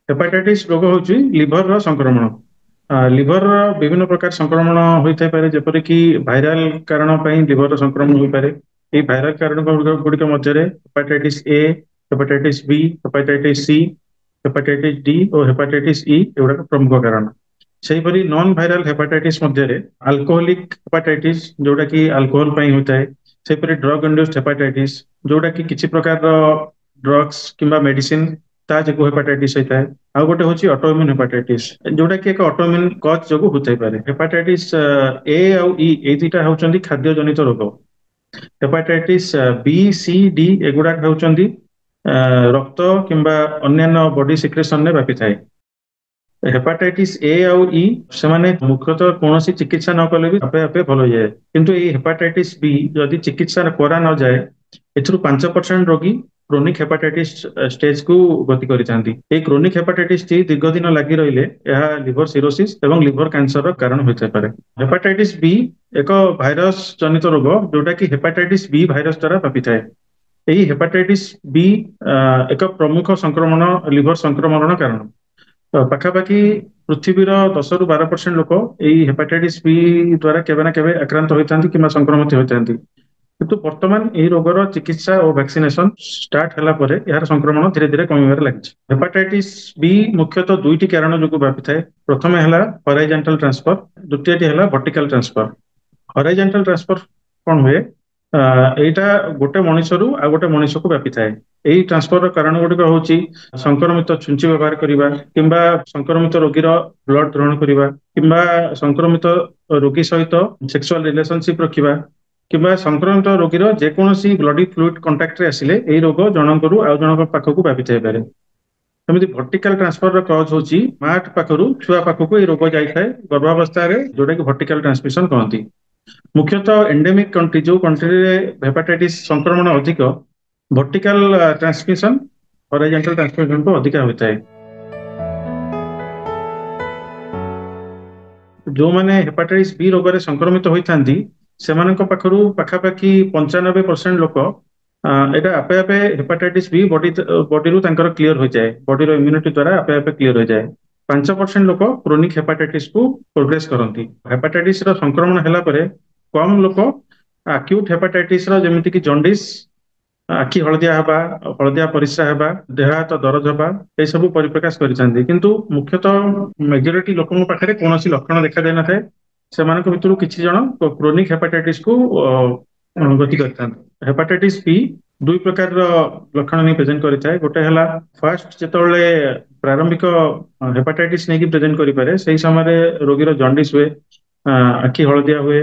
Hepatitis रोग हूँ liver संक्रमण। लिभर विभिन्न प्रकार संक्रमण होता है जेपरिक भाइराल कारण लिभर संक्रमण हो पारे। ये भाइराल कारण गुड़िक मध्य hepatitis A, hepatitis B, hepatitis C, hepatitis D और हेपाटाइटिस ई एगुड़ा प्रमुख कारण। सेहीपरि नॉन भाइराल हेपाटाइटिस मध्य अल्कोहलिक हेपाटाइटिस जोटा कि अल्कोहल होता है। सेहीपरि ड्रग इंड्यूस्ड हेपाटाइटिस जोटा कि किसी प्रकार ड्रग्स किंबा मेडिसिन ता जो हेपाटाइटिस होता है। आउ गोटे हूँ ऑटोइम्यून हेपाटाइटिस जोटा कि एक ऑटोइम्यून कज जो होता है। हेपाटाइटिस ए आउ ई ये दुटा होती खाद्य जनित रोग। हेपाटाइटिस बी सी डी एगुड़ा होती रक्त किंबा अन्य बॉडी सिक्रेशन रे व्यापी थाए। हेपाटाइटिस ए आउ ई से मुख्यतः कौन चिकित्सा न कले भी आपे आपे भल हो जाए। किंतु ये हेपाटाइटिस बी जदि चिकित्सा करा न जाए एथुरु 5% रोगी क्रोनिक हेपाटाइटिस स्टेज को गति करते। क्रोनिक हेपाटाइटिस टी दीर्घ दिन लगी रहिले यह लिवर सिरोसिस एवं लिवर कैंसर कारण होता है। हेपाटाइटिस बी एक भाइरस जनित रोग जोटा कि हेपाटाइटिस बी भाइरस द्वारा व्यापी थाए। यही हेपाटाइटिस बी एक प्रमुख संक्रमण लिवर संक्रमण कारण। पाखापाखि पृथ्वीर 10 ରୁ 12% लोक यही हेपाटाइटिस बी द्वारा केवे ना केवे आक्रांत होता कि संक्रमित होता। किंतु वर्तमान यही रोगर चिकित्सा और वैक्सीनेशन स्टार्ट होला परे यार संक्रमण धीरे धीरे कमिबार लागिଛି। हेपाटाइटिस बी मुख्यतः दुईटी कारण जो व्यापी थाए। प्रथम है हॉराइजॉन्टल ट्रांसफर, द्वितीयटी है वर्टिकल ट्रांसफर। हॉराइजॉन्टल ट्रांसफर कौन हुए एटा गोटे मनुष्य आ गोटे मनुष्य को व्यापी थाए। यही ट्रांसफर कारण गुड़िक हूँ संक्रमित छुंची व्यवहार करवा किंबा संक्रमित रोगीर ब्लड ग्रहण करवा किंबा संक्रमित रोगी सहित सेक्सुअल रिलेशनशिप रखिबा किंबा संक्रमित रोगीर जेकोसी ब्लडी फ्लुइड कंटाक्ट रे आसिले यही रोग जनक आउ जनक पाखक व्यापी थाई पारे। सेमती वर्टिकल ट्रांसफर कज हूँ माँ पाखु छुआ पाखक ये रोग जाए गर्भावस्था जोटा कि वर्टिकल ट्रांसमिशन कहती। मुख्यतः एंडेमिक कंट्री जो कंट्री हेपाटाइटिस संक्रमण अधिक वर्टिकल ट्रांसमिशन हॉराइजॉन्टल ट्रांसमिशन को अधिक होता है। जो माने हेपाटाइटिस बी रोग संक्रमित होता से पाखापाखि 95% लोक एटा आपे आपे हेपाटाइटिस बी बॉडी रू क्लीयर हो जाए। बॉडी इम्यूनिटी द्वारा आपे आपे क्लीयर हो जाए। 5% लोक क्रोनिक हेपाटाइटिस को प्रोग्रेस करती। हेपाटाइटिस संक्रमण होला परे कम लोक अक्यूट हेपाटाइटिस जमीती कि जॉन्डिस, आखि हलदिया हवा, हलदिया परिस्रा हवा, देह हाथ दरज हवा ये सब परिप्रकाश करते। किंतु मुख्यतः मेजोरिटी लोकों पाखे कौन लक्षण देखा जाए न से भितर किसी जन क्रोनिक हेपाटाइटिस को गति करता। हेपाटाइटिस बी दुई प्रकार लक्षण नहीं प्रेजेंट करता है। गोटे है फास्ट जो प्रारंभिक हेपाटाइटिस नहीं प्रेजेंट करें से समय रोगीर जॉन्डिस हुए, आखि हलदिया हुए,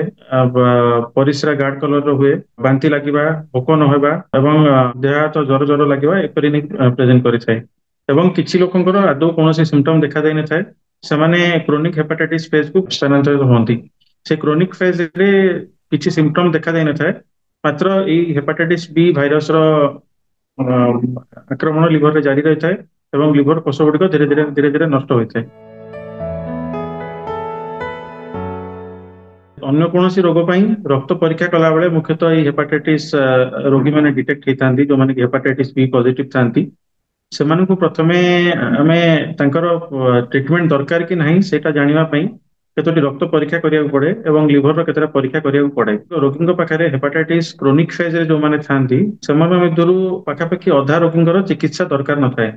परिस्रा गाढ़ कलर हुए, बांती लगे, भोक नहबा एवं देह हाथ जर जर लगे एपरी प्रेजेंट करें। एवं किसी लोकंर आदौ कौन सिम्पटम देखा जाए न थाए से क्रोनिक हेपाटाइटिस फेज को स्थानांतरित होती। से क्रोनिक फेज रे किसी सिम्पटम देखा जाए न थाए मात्र यही हेपाटाइटिस बी भाइरस आक्रमण लिवर रे जारी रही है एवं लिवर कोष गुड़िक धीरे धीरे धीरे धीरे नष्ट होता है। अन्य कौन रोग रक्त परीक्षा कला बेले मुख्यतः ये हेपाटाइटिस रोगी मैंने डिटेक्ट होता जो मैंने हेपाटाइटिस बी पॉजिटिव था से प्रथमे आमे ट्रिटमेंट दरकार कि नहीं से जानापी केतोटी रक्त परीक्षा करिया पड़े एवं लिवर केतटा परीक्षा करिया पड़े। रोगी पाखे हेपाटाइटिस क्रोनिक फेज रे जो माने थांती से मध्यरु पाखापाखि अधा रोगी चिकित्सा दरकार न थाए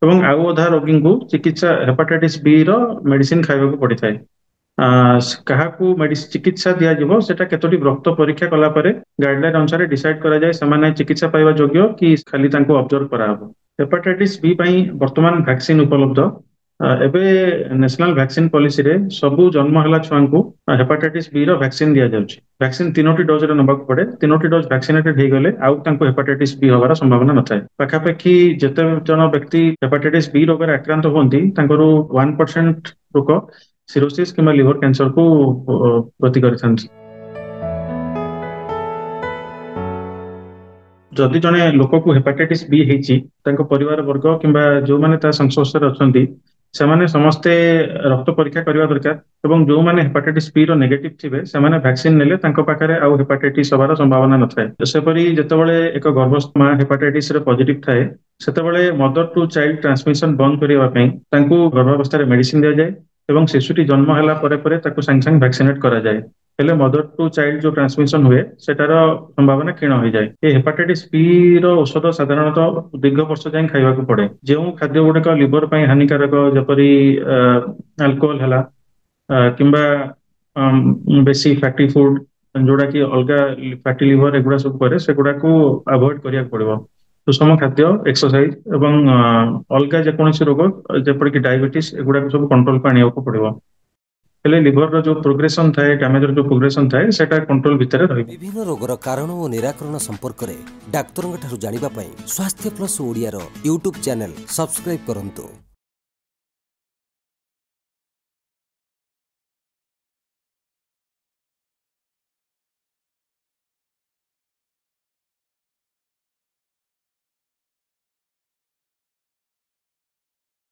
एवं आउ अधा रोगी को चिकित्सा हेपाटाइटिस बी रो मेडिसिन खाइबा को पड़ी थाए। क्या चिकित्सा दिज्व से केतोटी रक्त परीक्षा कला गाइडलाइन अनुसार डिसाइड करा जाए से चिकित्सा पाइबा योग्य कि खाली ऑब्जर्व करा हेपाटाइटिस बी वर्तमान वैक्सीन उपलब्ध। एबे नेशनल वैक्सीन पॉलिसी रे सबु जन्म हला छुआ को हेपाटाइटिस बी रो वैक्सीन दिया जाउछि। वैक्सीन 3टी डोज रे नबाक पड़े। 3टी डोज वैक्सीनेटेड हो गले आउ तांको हेपाटाइटिस बी होबार संभावना न थाए। पाखापाखि जेते जन व्यक्ति हेपाटाइटिस बी रोग आक्रांत होती 1% लोक सिरोसिस किंबा लिवर कैंसर को गति करथांती। जदि जने लोक को हेपाटाइटिस बी परिवार वर्ग किंबा जो माने ता संस्पर्श अच्छा ସେମାନେ ସମସ୍ତେ ରକ୍ତ ପରୀକ୍ଷା କରିବା ଦରକାର ଏବଂ ଯୋଉମାନେ ହେପାଟାଇଟିସ୍ ବି ର ନେଗେଟିଭ ଥିବେ ସେମାନେ ଭ୍ୟାକ୍ସିନ ନେଲେ ତାଙ୍କ ପାଖରେ ଆଉ ହେପାଟାଇଟିସ୍ ହବାର ସମ୍ଭାବନା ନଥାଏ। ସେପରି ଯେତେବେଳେ ଏକ ଗର୍ଭସ୍ଥ ମା ହେପାଟାଇଟିସ୍ ରେ ପଜିଟିଭ ଥାଏ ସେତେବେଳେ ମଦର ଟୁ ଚାଇଲ୍ଡ ଟ୍ରାନ୍ସମିଶନ ବନ୍ଦ କରିବା ପାଇଁ ତାଙ୍କୁ ଗର୍ଭାବସ୍ଥାରେ ମେଡିସିନ ଦିଆଯାଏ ଏବଂ ଶିଶୁଟି ଜନ୍ମ ହେଲା ପରେ ପରେ ତାକୁ ସାଙ୍ଗେ ସାଙ୍ଗେ ଭ୍ୟାକ୍ସିନେଟ କରାଯାଏ। ହେଲେ ମଦର ଟୁ ଚାଇଲ୍ଡ ଯୋଉ ଟ୍ରାନ୍ସମିଶନ ହୁଏ ସେଟାର ସମ୍ଭାବନା କ୍ଷୀଣ ହୋଇଯାଏ। ଏ ହେପାଟାଇଟିସ୍ ବି ର ଔଷଧ ସାଧାରଣତଃ ଦୀର୍ଘ ବର୍ଷ ଯାଏଁ ଖାଇବାକୁ ପଡେ। ଯେଉଁ ଖାଦ୍ୟ ଗୁଡିକ ଲିଭର ପାଇଁ ହାନିକାରକ ଯେପରି ଆଲକୋହଲ ହେଲା କିମ୍ବା ବେଶୀ ଫ୍ୟାଟି ଫୁଡ ଯୋଉଟା କି ଅଲଗା ଫ୍ୟାଟି ଲିଭର ଏଗୁଡା ସବୁ କରେ ସେଗୁଡାକୁ ଆଭଏଡ କରିବାକୁ ପଡିବ। ସୁଷମ ଖାଦ୍ୟ, ଏକ୍ସରସାଇଜ ଏବଂ ଅଲଗା ଯେକୌଣସି ରୋଗ ଯେପରିକି ଡାଇବେଟିସ୍ ଏଗୁଡାକୁ ସବୁ କଣ୍ଟ୍ରୋଲକୁ ଆଣିବାକୁ ପଡିବ। ହେଲେ ଲିଭରର ଯୋଉ ପ୍ରୋଗ୍ରେସନ ଥାଏ, ଡ୍ୟାମେଜର ଯୋଉ ପ୍ରୋଗ୍ରେସନ ଥାଏ ସେଟା କଣ୍ଟ୍ରୋଲ ଭିତରେ ରହିବ। ବିଭିନ୍ନ ରୋଗର କାରଣ ଓ ନିରାକରଣ ସମ୍ପର୍କରେ ଡାକ୍ତରଙ୍କ ଠାରୁ ଜାଣିବା ପାଇଁ ସ୍ୱାସ୍ଥ୍ୟ ପ୍ଲସ୍ ଓଡ଼ିଆର ୟୁଟ୍ୟୁବ୍ ଚ୍ୟାନେଲ ସବସ୍କ୍ରାଇବ୍ କରନ୍ତୁ।